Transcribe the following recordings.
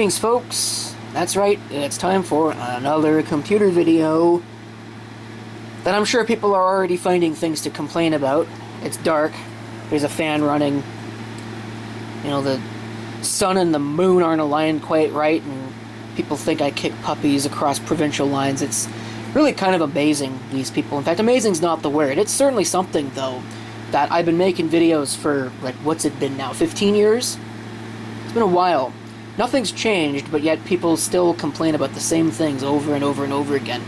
Greetings, folks. That's right, it's time for another computer video that I'm sure people are already finding things to complain about. It's dark, there's a fan running, you know, the sun and the moon aren't aligned quite right, and people think I kick puppies across provincial lines. It's really kind of amazing, these people. In fact, amazing's not the word. It's certainly something, though, that I've been making videos for, like, what's it been now, 15 years? It's been a while. Nothing's changed, but yet people still complain about the same things over and over and over again.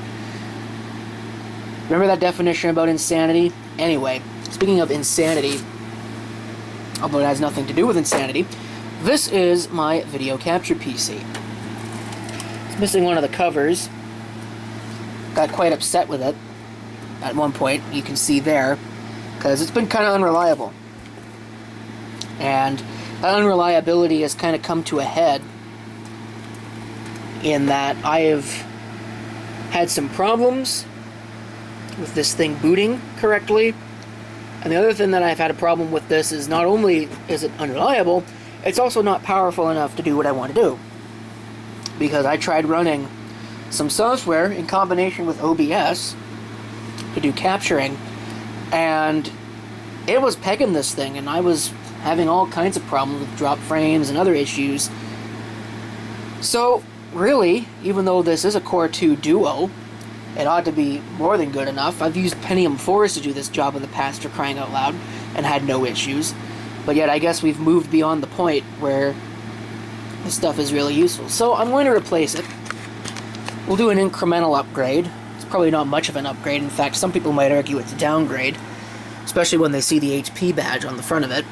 Remember that definition about insanity? Anyway, speaking of insanity, although it has nothing to do with insanity, this is my video capture PC. It's missing one of the covers. Got quite upset with it at one point, you can see there, because it's been kind of unreliable. And that unreliability has kind of come to a head in that I have had some problems with this thing booting correctly. And the other thing that I've had a problem with this is not only is it unreliable, it's also not powerful enough to do what I want to do. Because I tried running some software in combination with OBS to do capturing, and it was pegging this thing, and I was having all kinds of problems with drop frames and other issues. So, really, even though this is a Core 2 Duo, it ought to be more than good enough. I've used Pentium 4s to do this job in the past, for crying out loud, and had no issues. But yet, I guess we've moved beyond the point where this stuff is really useful. So, I'm going to replace it. We'll do an incremental upgrade. It's probably not much of an upgrade. In fact, some people might argue it's a downgrade, especially when they see the HP badge on the front of it.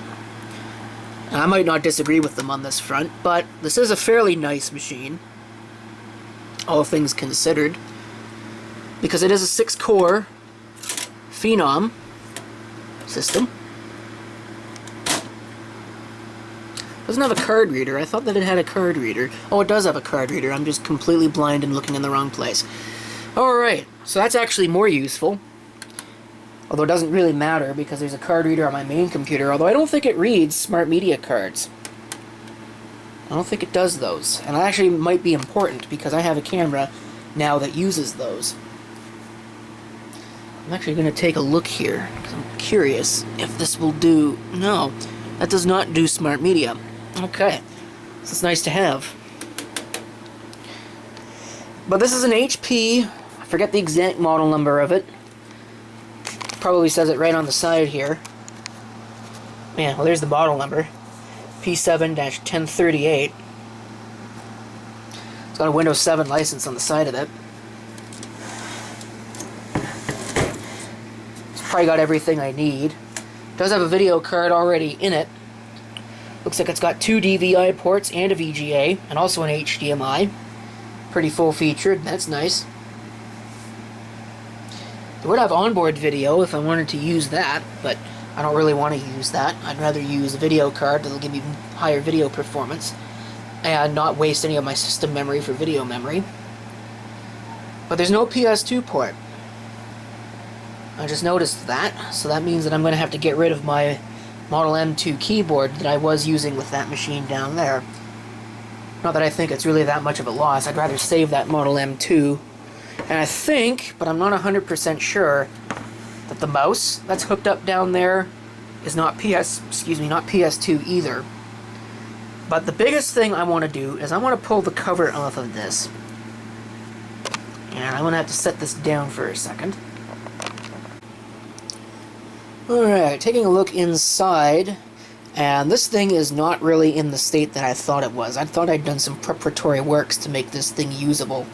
And I might not disagree with them on this front, but this is a fairly nice machine, all things considered, because it is a 6-core Phenom system. Doesn't have a card reader. I thought that it had a card reader. Oh, it does have a card reader. I'm just completely blind and looking in the wrong place. Alright, so that's actually more useful. Although it doesn't really matter because there's a card reader on my main computer, although I don't think it reads smart media cards. I don't think it does those. And that actually might be important because I have a camera now that uses those. I'm actually going to take a look here because I'm curious if this will do... No, that does not do smart media. Okay, so it's nice to have. But this is an HP, I forget the exact model number of it. Probably says it right on the side here. Yeah, well, there's the model number. P7-1038. It's got a Windows 7 license on the side of it. It's probably got everything I need. It does have a video card already in it. Looks like it's got 2 DVI ports and a VGA, and also an HDMI. Pretty full-featured, that's nice. It would have onboard video if I wanted to use that, but I don't really want to use that. I'd rather use a video card that'll give me higher video performance and not waste any of my system memory for video memory. But there's no PS2 port. I just noticed that, so that means that I'm going to have to get rid of my Model M2 keyboard that I was using with that machine down there. Not that I think it's really that much of a loss. I'd rather save that Model M2. And I think, but I'm not 100% sure, that the mouse that's hooked up down there is not PS2 either. But the biggest thing I want to do is I want to pull the cover off of this. And I'm going to have to set this down for a second. Alright, taking a look inside, and this thing is not really in the state that I thought it was. I thought I'd done some preparatory works to make this thing usable,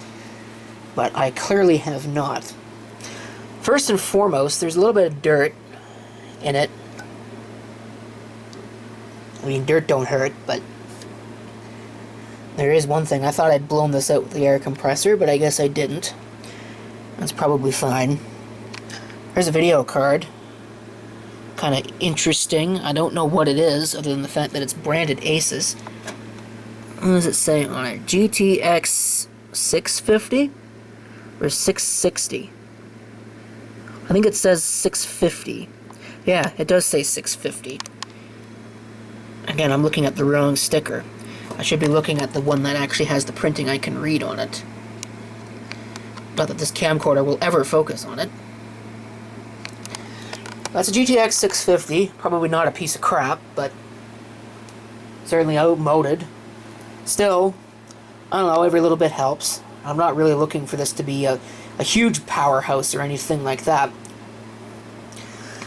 but I clearly have not. First and foremost, there's a little bit of dirt in it. I mean, dirt don't hurt, but there is one thing. I thought I'd blown this out with the air compressor, but I guess I didn't. That's probably fine. There's a video card. Kind of interesting. I don't know what it is, other than the fact that it's branded Asus. What does it say on it? GTX 650? Or 660? I think it says 650. Yeah, it does say 650. Again, I'm looking at the wrong sticker. I should be looking at the one that actually has the printing I can read on it. Not that this camcorder will ever focus on it. That's a GTX 650. Probably not a piece of crap, but certainly outmoded. Still, I don't know, every little bit helps. I'm not really looking for this to be a huge powerhouse or anything like that.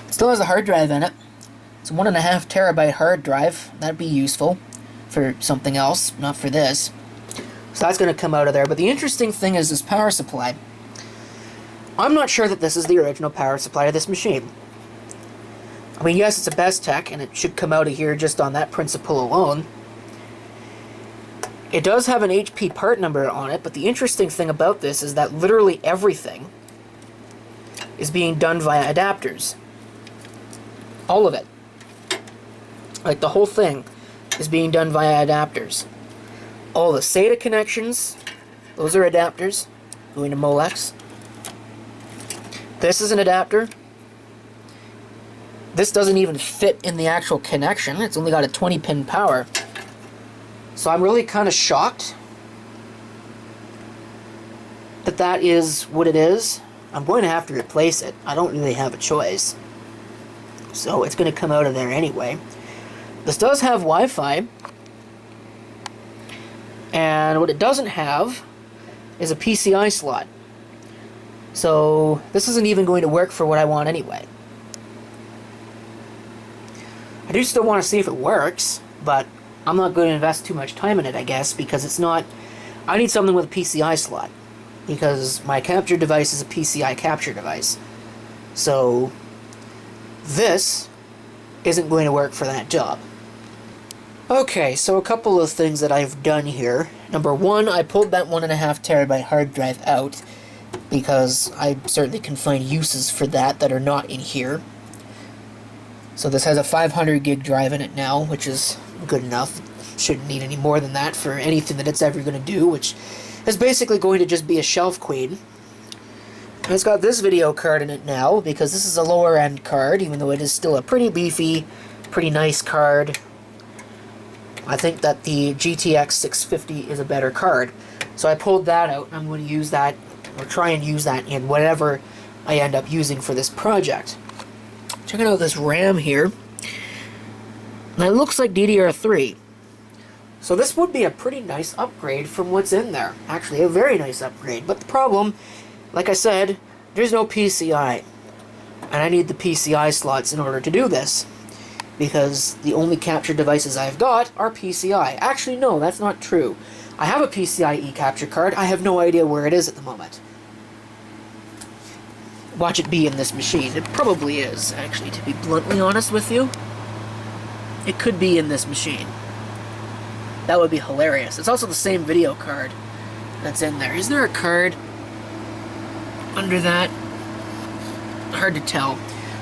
It still has a hard drive in it. It's a 1.5 terabyte hard drive. That'd be useful for something else, not for this. So that's going to come out of there. But the interesting thing is this power supply. I'm not sure that this is the original power supply of this machine. I mean, yes, it's a Bestech, and it should come out of here just on that principle alone. It does have an HP part number on it, but the interesting thing about this is that literally everything is being done via adapters. All of it. Like, the whole thing is being done via adapters. All the SATA connections, those are adapters, going to Molex. This is an adapter. This doesn't even fit in the actual connection. It's only got a 20-pin power. So I'm really kind of shocked that that is what it is. I'm going to have to replace it. I don't really have a choice. So it's going to come out of there anyway. This does have Wi-Fi. And what it doesn't have is a PCI slot. So this isn't even going to work for what I want anyway. I do still want to see if it works, but I'm not going to invest too much time in it, I guess, because it's not... I need something with a PCI slot, because my capture device is a PCI capture device. So this isn't going to work for that job. Okay, so a couple of things that I've done here. Number one, I pulled that 1.5 terabyte hard drive out, because I certainly can find uses for that are not in here. So this has a 500 gig drive in it now, which is good enough. Shouldn't need any more than that for anything that it's ever going to do, which is basically going to just be a shelf queen. And it's got this video card in it now, because this is a lower end card, even though it is still a pretty beefy, pretty nice card. I think that the GTX 650 is a better card. So I pulled that out, and I'm going to use that, or try and use that in whatever I end up using for this project. Checking out this RAM here. And it looks like DDR3. So this would be a pretty nice upgrade from what's in there. Actually, a very nice upgrade. But the problem, like I said, there's no PCI. And I need the PCI slots in order to do this. Because the only capture devices I've got are PCI. Actually, no, that's not true. I have a PCIe capture card. I have no idea where it is at the moment. Watch it be in this machine. It probably is, actually, to be bluntly honest with you. It could be in this machine. That would be hilarious. It's also the same video card that's in there. Is there a card under that? Hard to tell.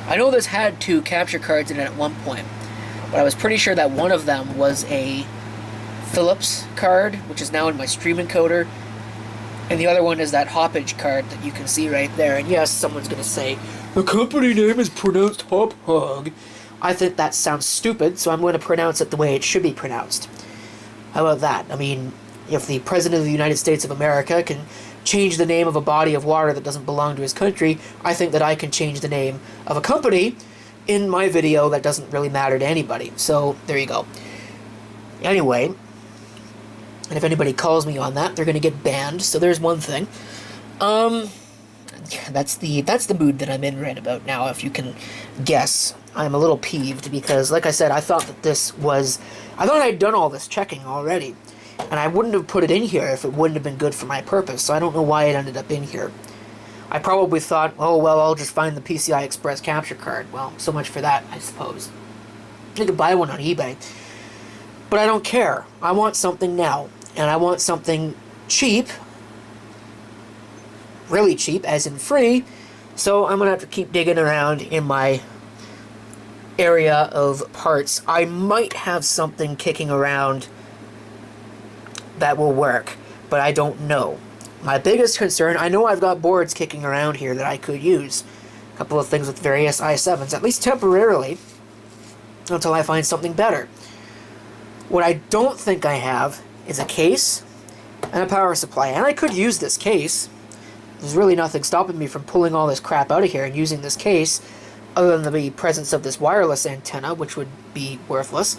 I know this had 2 capture cards in it at one point, but I was pretty sure that one of them was a Philips card, which is now in my stream encoder, and the other one is that Hoppage card that you can see right there. And yes, someone's going to say, the company name is pronounced Hop Hog. I think that sounds stupid, so I'm going to pronounce it the way it should be pronounced. How about that? I mean, if the President of the United States of America can change the name of a body of water that doesn't belong to his country, I think that I can change the name of a company in my video that doesn't really matter to anybody. So, there you go. Anyway, and if anybody calls me on that, they're going to get banned, so there's one thing. That's the mood that I'm in right about now, if you can guess. I'm a little peeved because, like I said, I thought I'd done all this checking already, and I wouldn't have put it in here if it wouldn't have been good for my purpose, so I don't know why it ended up in here. I probably thought, oh, well, I'll just find the PCI Express capture card. Well, so much for that, I suppose. You could buy one on eBay. But I don't care. I want something now, and I want something cheap, really cheap, as in free, so I'm going to have to keep digging around in my area of parts. I might have something kicking around that will work, but I don't know. My biggest concern, I know I've got boards kicking around here that I could use. A couple of things with various i7s, at least temporarily, until I find something better. What I don't think I have is a case and a power supply. And I could use this case. There's really nothing stopping me from pulling all this crap out of here and using this case, other than the presence of this wireless antenna, which would be worthless.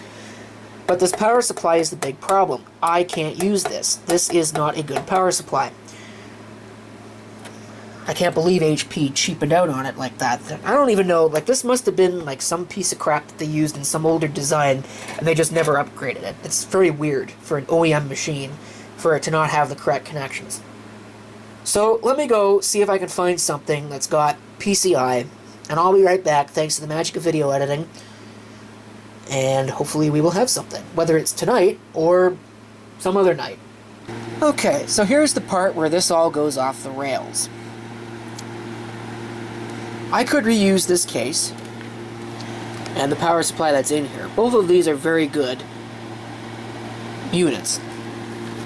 But this power supply is the big problem. I can't use this. This is not a good power supply. I can't believe HP cheapened out on it like that. I don't even know, like, this must have been like some piece of crap that they used in some older design and they just never upgraded it. It's very weird for an OEM machine for it to not have the correct connections. So let me go see if I can find something that's got PCI, and I'll be right back thanks to the magic of video editing, and hopefully we will have something, whether it's tonight or some other night. Okay, so here's the part where this all goes off the rails. I could reuse this case and the power supply that's in here. Both of these are very good units.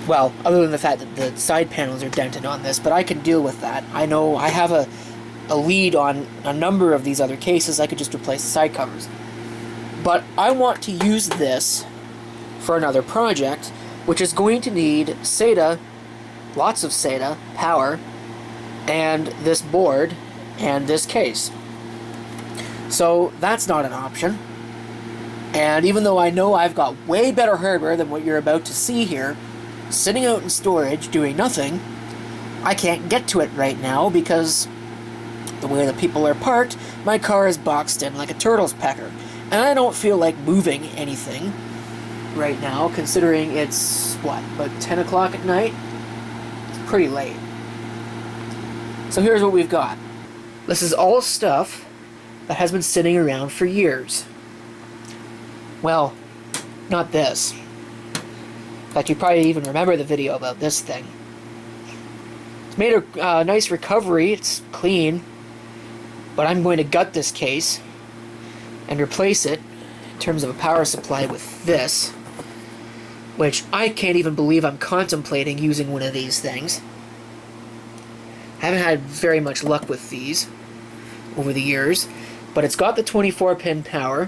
Well, other than the fact that the side panels are dented on this, but I can deal with that. I know I have a lead on a number of these other cases. I could just replace the side covers. But I want to use this for another project, which is going to need SATA, lots of SATA, power, and this board, and this case. So that's not an option. And even though I know I've got way better hardware than what you're about to see here, sitting out in storage doing nothing, I can't get to it right now because the way that people are parked, my car is boxed in like a turtle's pecker. And I don't feel like moving anything right now, considering it's, what, about 10 o'clock at night? It's pretty late. So here's what we've got. This is all stuff that has been sitting around for years. Well, not this. In fact, you probably even remember the video about this thing. It's made a nice recovery, it's clean, but I'm going to gut this case and replace it, in terms of a power supply, with this, which I can't even believe I'm contemplating using one of these things. I haven't had very much luck with these over the years, but it's got the 24-pin power,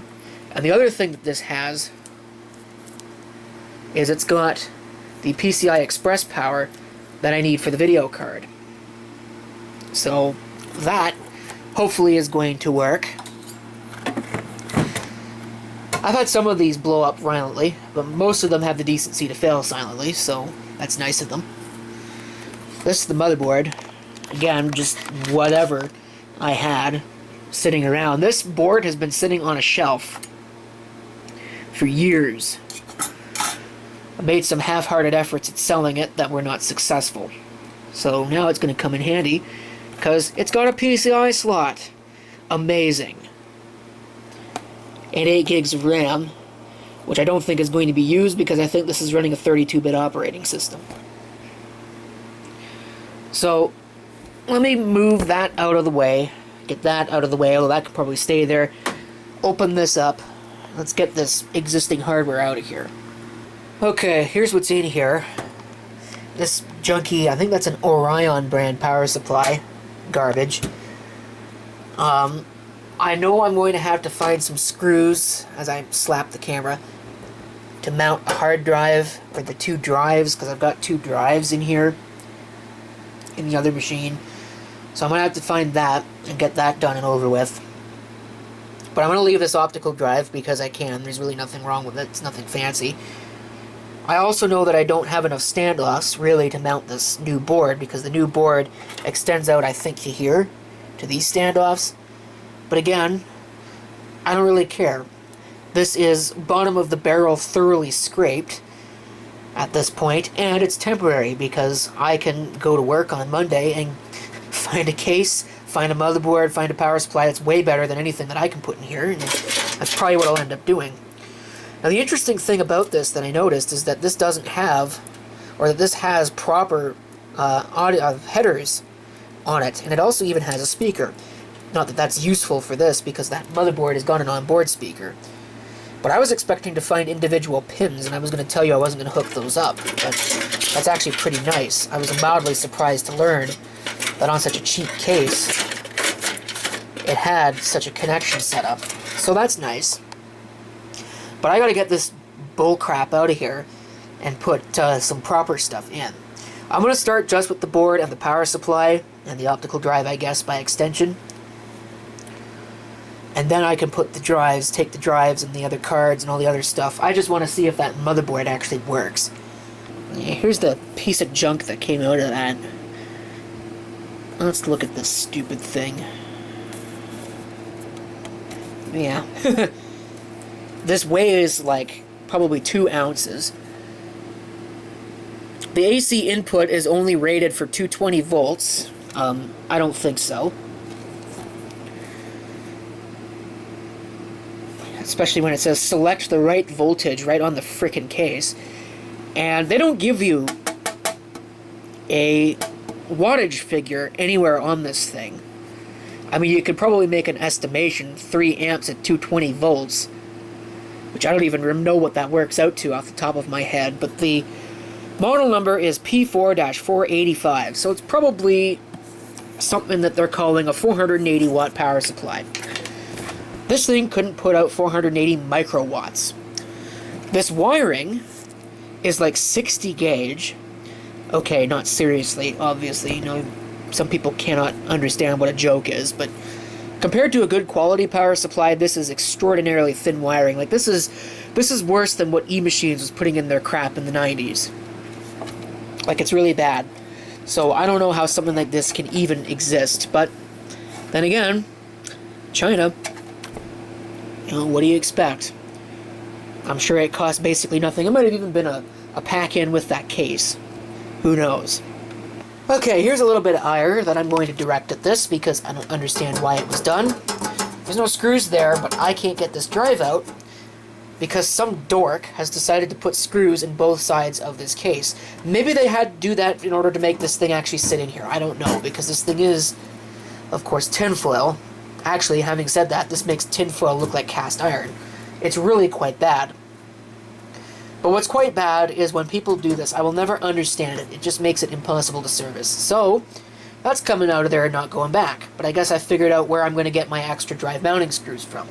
and the other thing that this has is it's got the PCI Express power that I need for the video card. So that hopefully is going to work. I've had some of these blow up violently, but most of them have the decency to fail silently, so that's nice of them. This is the motherboard. Again, just whatever I had sitting around. This board has been sitting on a shelf for years. I made some half-hearted efforts at selling it that were not successful. So now it's going to come in handy because it's got a PCI slot. Amazing. And 8 gigs of RAM, which I don't think is going to be used because I think this is running a 32-bit operating system. So let me move that out of the way, get that out of the way, although that could probably stay there. Open this up. Let's get this existing hardware out of here. Okay, here's what's in here. This junky, I think that's an Orion brand power supply. Garbage. I know I'm going to have to find some screws, as I slap the camera, to mount a hard drive, or the 2 drives, because I've got 2 drives in here, in the other machine. So I'm going to have to find that, and get that done and over with. But I'm going to leave this optical drive, because I can. There's really nothing wrong with it. It's nothing fancy. I also know that I don't have enough standoffs, really, to mount this new board, because the new board extends out, I think, to here, to these standoffs. But again, I don't really care. This is bottom of the barrel thoroughly scraped at this point, and it's temporary because I can go to work on Monday and find a case, find a motherboard, find a power supply that's way better than anything that I can put in here, and that's probably what I'll end up doing. Now the interesting thing about this that I noticed is that this doesn't have, or that this has proper audio headers on it, and it also even has a speaker. Not that that's useful for this, because that motherboard has got an onboard speaker. But I was expecting to find individual pins, and I was going to tell you I wasn't going to hook those up. But that's actually pretty nice. I was mildly surprised to learn that on such a cheap case, it had such a connection set up. So that's nice. But I got to get this bull crap out of here and put some proper stuff in. I'm going to start just with the board and the power supply and the optical drive, I guess, by extension. And then I can put the drives, take the drives and the other cards and all the other stuff. I just want to see if that motherboard actually works. Yeah, here's the piece of junk that came out of that. Let's look at this stupid thing. Yeah. This weighs like probably 2 ounces. The AC input is only rated for 220 volts. I don't think so. Especially when it says select the right voltage right on the frickin' case. And they don't give you a wattage figure anywhere on this thing. I mean, you could probably make an estimation, 3 amps at 220 volts, which I don't even know what that works out to off the top of my head, but the model number is P4-485, so it's probably something that they're calling a 480 watt power supply. This thing couldn't put out 480 microwatts. This wiring is like 60 gauge. Okay, not seriously, obviously, you know, some people cannot understand what a joke is, but compared to a good quality power supply, this is extraordinarily thin wiring. Like, this is worse than what E-Machines was putting in their crap in the 90s. Like, it's really bad. So I don't know how something like this can even exist, but then again, China, you know, what do you expect? I'm sure it cost basically nothing. It might have even been a pack-in with that case. Who knows? Okay, here's a little bit of ire that I'm going to direct at this because I don't understand why it was done. There's no screws there, but I can't get this drive out because some dork has decided to put screws in both sides of this case. Maybe they had to do that in order to make this thing actually sit in here. I don't know, because this thing is, of course, tinfoil. Actually, having said that, this makes tinfoil look like cast iron. It's really quite bad. But what's quite bad is when people do this, I will never understand it. It just makes it impossible to service. So, that's coming out of there and not going back. But I guess I figured out where I'm going to get my extra drive mounting screws from.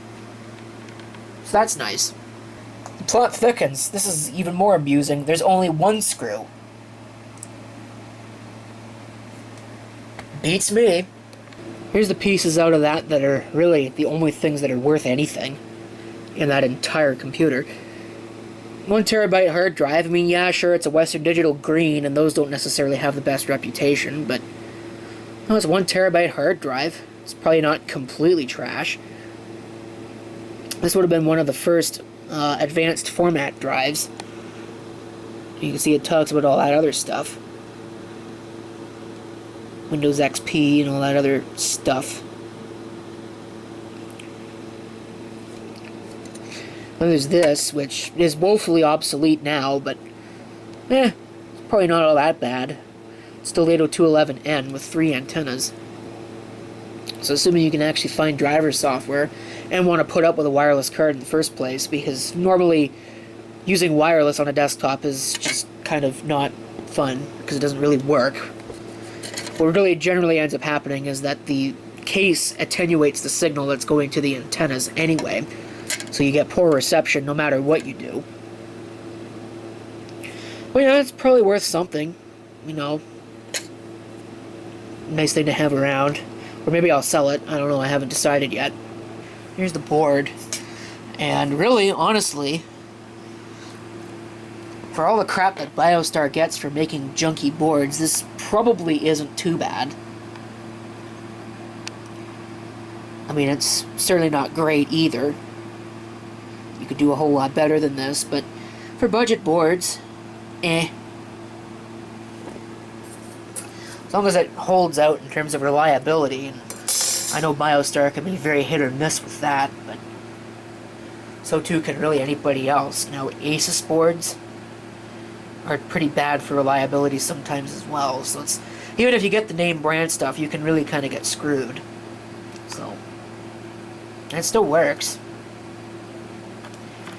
So that's nice. The plot thickens. This is even more amusing. There's only one screw. Beats me. Here's the pieces out of that are really the only things that are worth anything in that entire computer. 1 terabyte hard drive. I mean, yeah, sure, it's a Western Digital green, and those don't necessarily have the best reputation, but no, it's a 1 terabyte hard drive. It's probably not completely trash. This would have been one of the first advanced format drives. You can see it talks about all that other stuff. Windows XP and all that other stuff. Then there's this, which is woefully obsolete now, but it's probably not all that bad. It's the Lato 211N with 3 antennas. So assuming you can actually find driver software and want to put up with a wireless card in the first place, because normally using wireless on a desktop is just kind of not fun, because it doesn't really work. What really generally ends up happening is that the case attenuates the signal that's going to the antennas anyway. So you get poor reception no matter what you do. Well, yeah, it's probably worth something. You know, nice thing to have around. Or maybe I'll sell it. I don't know, I haven't decided yet. Here's the board. And really, honestly, for all the crap that BioStar gets for making junky boards, this probably isn't too bad. I mean, it's certainly not great either. You could do a whole lot better than this, but for budget boards, As long as it holds out in terms of reliability, and I know BioStar can be very hit or miss with that, but so too can really anybody else. You know, Asus boards are pretty bad for reliability sometimes as well, so it's, even if you get the name brand stuff, you can really kind of get screwed. So, and it still works.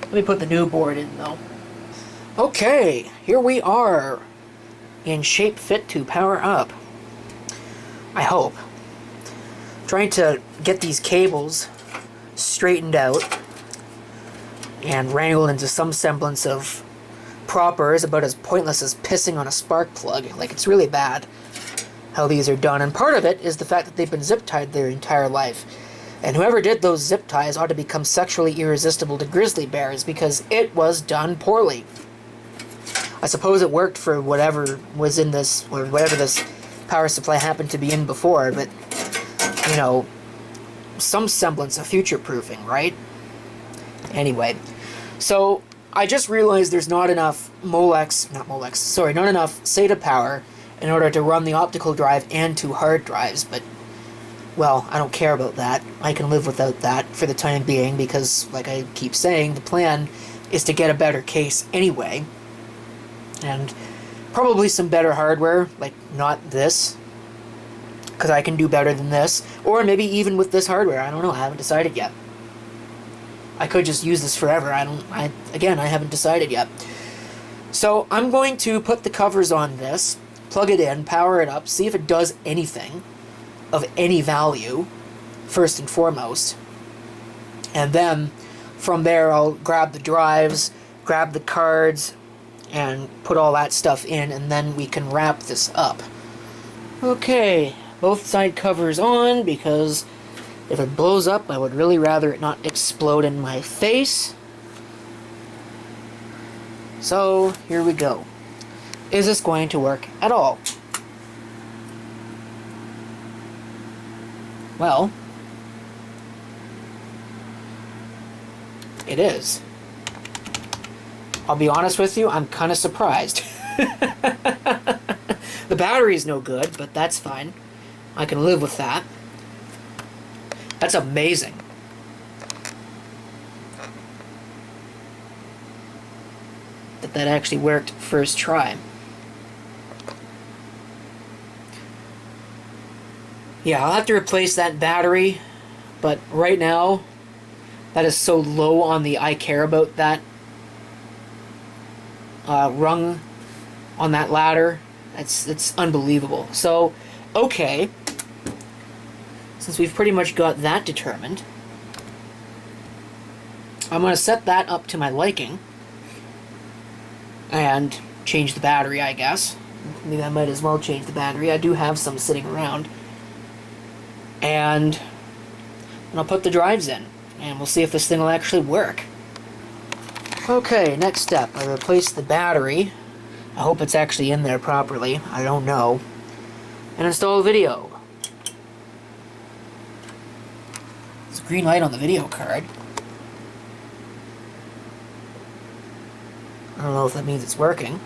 Let me put the new board in, though. Okay, here we are, in shape fit to power up. I hope. Trying to get these cables straightened out. and wrangled into some semblance of proper is about as pointless as pissing on a spark plug. Like, it's really bad how these are done. And part of it is the fact that they've been zip tied their entire life. And whoever did those zip ties ought to become sexually irresistible to grizzly bears, because it was done poorly. I suppose it worked for whatever was in this, or whatever this power supply happened to be in before, but, you know, some semblance of future-proofing, right? Anyway, so I just realized there's not enough not enough SATA power in order to run the optical drive and 2 hard drives, but, well, I don't care about that. I can live without that for the time being, because, like I keep saying, the plan is to get a better case anyway, and probably some better hardware, like not this, because I can do better than this, or maybe even with this hardware. I don't know, I haven't decided yet. I could just use this forever. Again, I haven't decided yet. So I'm going to put the covers on this, plug it in, power it up, see if it does anything of any value, first and foremost. And then from there I'll grab the drives, grab the cards, and put all that stuff in, and then we can wrap this up. Okay, both side covers on, because if it blows up, I would really rather it not explode in my face. So, here we go. Is this going to work at all? Well, it is. I'll be honest with you, I'm kind of surprised. The battery's no good, but that's fine. I can live with that. That's amazing. That actually worked first try. Yeah, I'll have to replace that battery, but right now, that is so low on the I care about that rung on that ladder. It's unbelievable. So, okay, since we've pretty much got that determined, I'm going to set that up to my liking and change the battery, I guess. Maybe I might as well change the battery. I do have some sitting around. And I'll put the drives in, and we'll see if this thing will actually work. Okay, next step. I replace the battery. I hope it's actually in there properly. I don't know. And install video. There's a green light on the video card. I don't know if that means it's working.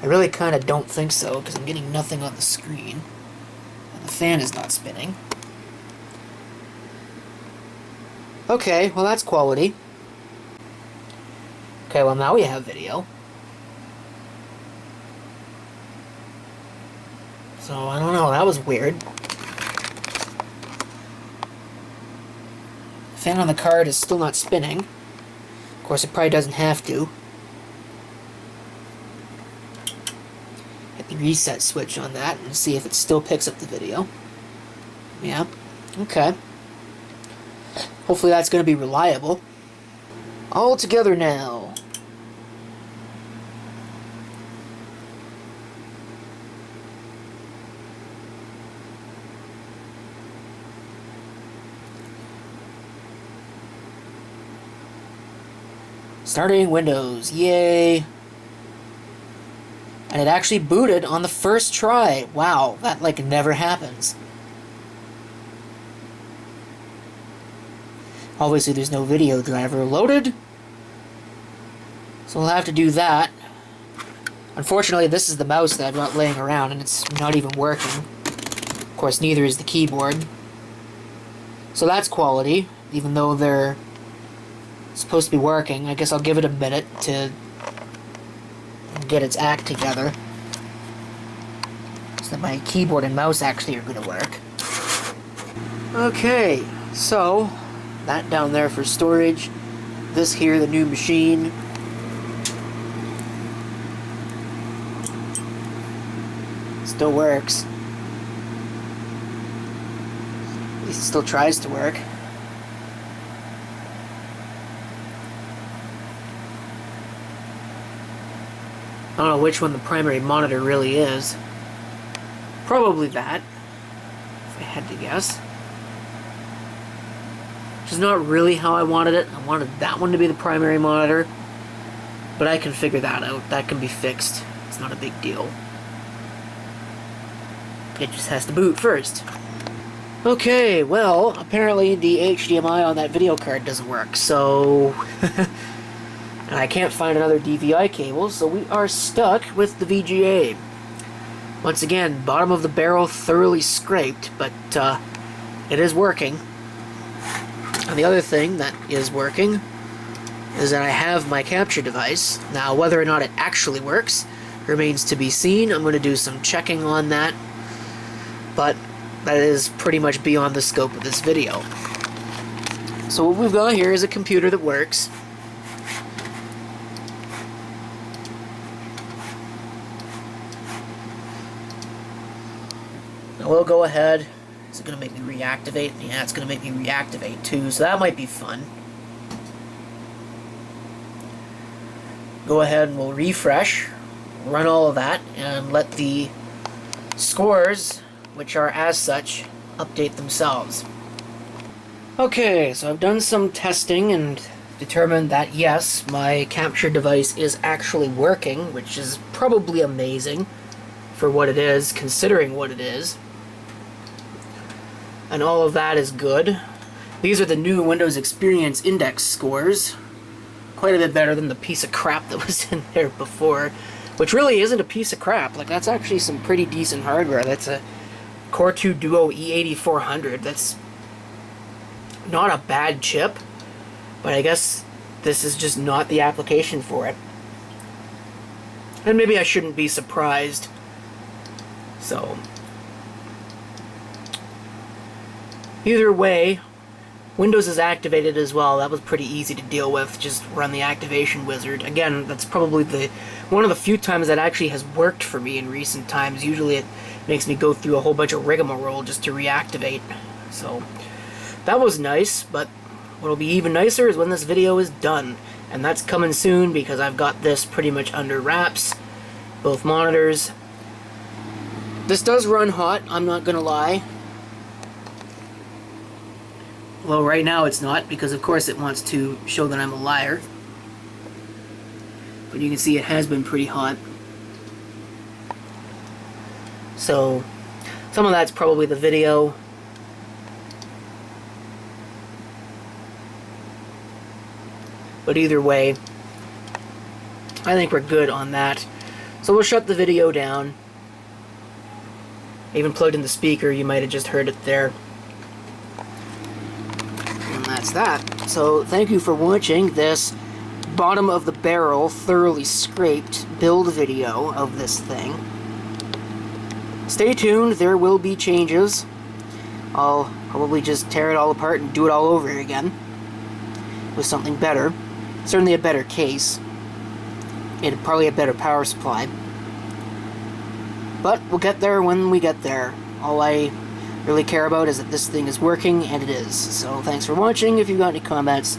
I really kind of don't think so, because I'm getting nothing on the screen. And the fan is not spinning. Okay, well that's quality. Okay, well now we have video. So, I don't know, that was weird. The fan on the card is still not spinning. Of course, it probably doesn't have to. Hit the reset switch on that and see if it still picks up the video. Yeah, okay. Hopefully that's going to be reliable. All together now. Starting Windows, yay! And it actually booted on the first try. Wow, that like never happens. Obviously there's no video driver loaded, so we'll have to do that. Unfortunately, this is the mouse that I've got laying around, and it's not even working. Of course, neither is the keyboard. So that's quality, even though they're supposed to be working. I guess I'll give it a minute to get its act together, so that my keyboard and mouse actually are going to work. Okay, so that down there for storage. This here, the new machine. Still works. At least it still tries to work. I don't know which one the primary monitor really is. Probably that, if I had to guess. Which is not really how I wanted it. I wanted that one to be the primary monitor. But I can figure that out. That can be fixed. It's not a big deal. It just has to boot first. Okay, well, apparently the HDMI on that video card doesn't work, so... and I can't find another DVI cable, so we are stuck with the VGA. Once again, bottom of the barrel thoroughly scraped, but it is working. And the other thing that is working is that I have my capture device. Now, whether or not it actually works remains to be seen. I'm going to do some checking on that, but that is pretty much beyond the scope of this video. So what we've got here is a computer that works. Now we'll go ahead. Is it going to make me reactivate? Yeah, it's going to make me reactivate too, so that might be fun. Go ahead and we'll refresh, run all of that, and let the scores, which are as such, update themselves. Okay, so I've done some testing and determined that yes, my capture device is actually working, which is probably amazing for what it is, considering what it is. And all of that is good. These are the new Windows Experience Index scores. Quite a bit better than the piece of crap that was in there before, which really isn't a piece of crap. Like, that's actually some pretty decent hardware. That's a Core 2 Duo E8400. That's not a bad chip, but I guess this is just not the application for it. And maybe I shouldn't be surprised. So, either way, Windows is activated as well. That was pretty easy to deal with. Just run the activation wizard. Again, that's probably one of the few times that actually has worked for me in recent times. Usually it makes me go through a whole bunch of rigmarole just to reactivate. So that was nice, but what'll be even nicer is when this video is done. And that's coming soon because I've got this pretty much under wraps. Both monitors. This does run hot, I'm not gonna lie. Well, right now it's not, because of course it wants to show that I'm a liar. But you can see it has been pretty hot. So, some of that's probably the video. But either way, I think we're good on that. So we'll shut the video down. I even plugged in the speaker, you might have just heard it there. That's that. So thank you for watching this bottom of the barrel thoroughly scraped build video of this thing. Stay tuned, there will be changes. I'll probably just tear it all apart and do it all over again with something better. Certainly a better case and probably a better power supply. But we'll get there when we get there. All I really care about is that this thing is working, and it is. So thanks for watching. If you've got any comments,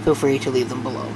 feel free to leave them below.